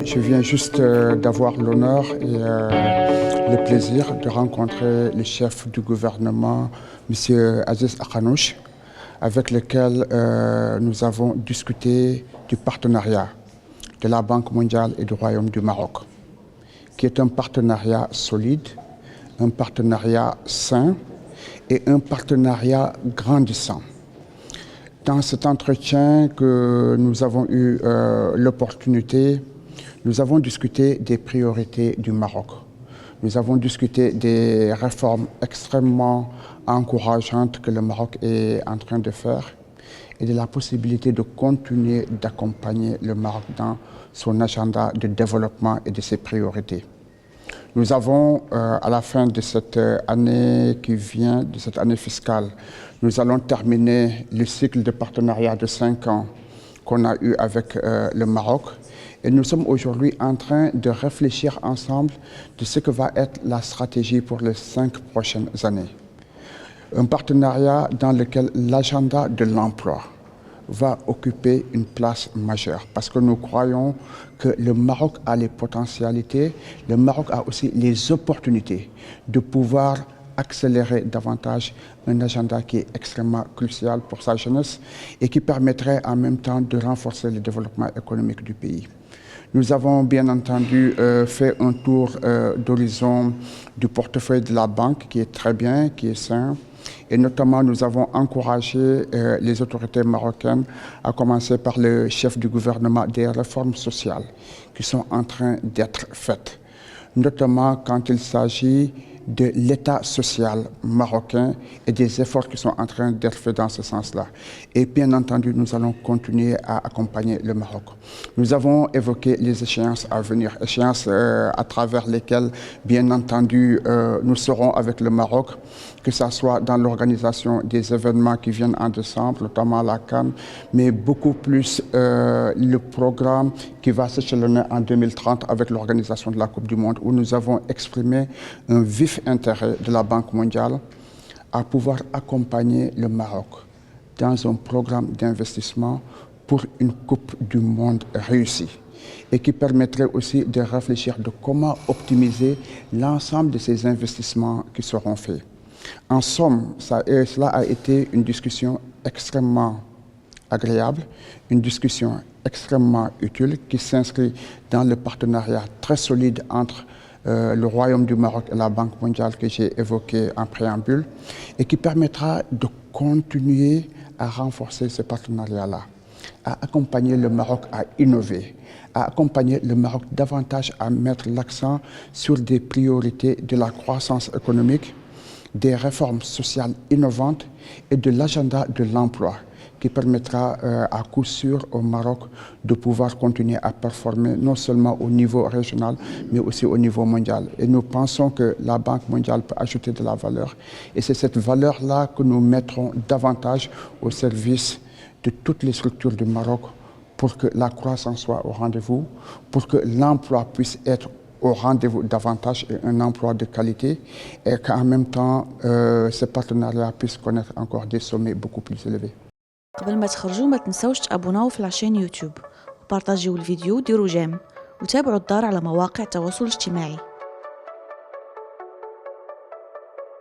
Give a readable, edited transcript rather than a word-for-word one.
Je viens juste d'avoir l'honneur et le plaisir de rencontrer le chef du gouvernement, M. Aziz Akhanouche, avec lequel nous avons discuté du partenariat de la Banque mondiale et du Royaume du Maroc, qui est un partenariat solide, un partenariat sain et un partenariat grandissant. Dans cet entretien que nous avons eu l'opportunité, nous avons discuté des priorités du Maroc. Nous avons discuté des réformes extrêmement encourageantes que le Maroc est en train de faire et de la possibilité de continuer d'accompagner le Maroc dans son agenda de développement et de ses priorités. Nous avons, à la fin de cette année qui vient, de cette année fiscale, nous allons terminer le cycle de partenariat de 5 ans qu'on a eu avec le Maroc. Et nous sommes aujourd'hui en train de réfléchir ensemble de ce que va être la stratégie pour les 5 prochaines années. Un partenariat dans lequel l'agenda de l'emploi va occuper une place majeure parce que nous croyons que le Maroc a les potentialités, le Maroc a aussi les opportunités de pouvoir accélérer davantage un agenda qui est extrêmement crucial pour sa jeunesse et qui permettrait en même temps de renforcer le développement économique du pays. Nous avons bien entendu fait un tour d'horizon du portefeuille de la banque qui est très bien, qui est sain. Et notamment, nous avons encouragé les autorités marocaines, à commencer par le chef du gouvernement, des réformes sociales qui sont en train d'être faites, notamment quand il s'agit de l'état social marocain et des efforts qui sont en train d'être faits dans ce sens-là. Et bien entendu, nous allons continuer à accompagner le Maroc. Nous avons évoqué les échéances à venir, échéances à travers lesquelles, bien entendu, nous serons avec le Maroc, que ce soit dans l'organisation des événements qui viennent en décembre, notamment la Cannes, mais beaucoup plus le programme qui va s'échelonner en 2030 avec l'organisation de la Coupe du Monde, où nous avons exprimé un vif intérêt de la Banque mondiale à pouvoir accompagner le Maroc dans un programme d'investissement pour une Coupe du Monde réussie et qui permettrait aussi de réfléchir de comment optimiser l'ensemble de ces investissements qui seront faits. En somme, cela a été une discussion extrêmement agréable, une discussion extrêmement utile qui s'inscrit dans le partenariat très solide entre le Royaume du Maroc et la Banque mondiale que j'ai évoqué en préambule et qui permettra de continuer à renforcer ce partenariat-là, à accompagner le Maroc à innover, à accompagner le Maroc davantage à mettre l'accent sur des priorités de la croissance économique, des réformes sociales innovantes et de l'agenda de l'emploi qui permettra à coup sûr au Maroc de pouvoir continuer à performer non seulement au niveau régional, mais aussi au niveau mondial. Et nous pensons que la Banque mondiale peut ajouter de la valeur. Et c'est cette valeur-là que nous mettrons davantage au service de toutes les structures du Maroc pour que la croissance soit au rendez-vous, pour que l'emploi puisse être au rendez-vous davantage et un emploi de qualité et qu'en même temps, ce partenariat puisse connaître encore des sommets beaucoup plus élevés. قبل ما تخرجوا ما تنسوش تابوناو في العشان يوتيوب وبارطاجيو الفيديو وديروا جيم وتابعوا الدار على مواقع التواصل الاجتماعي.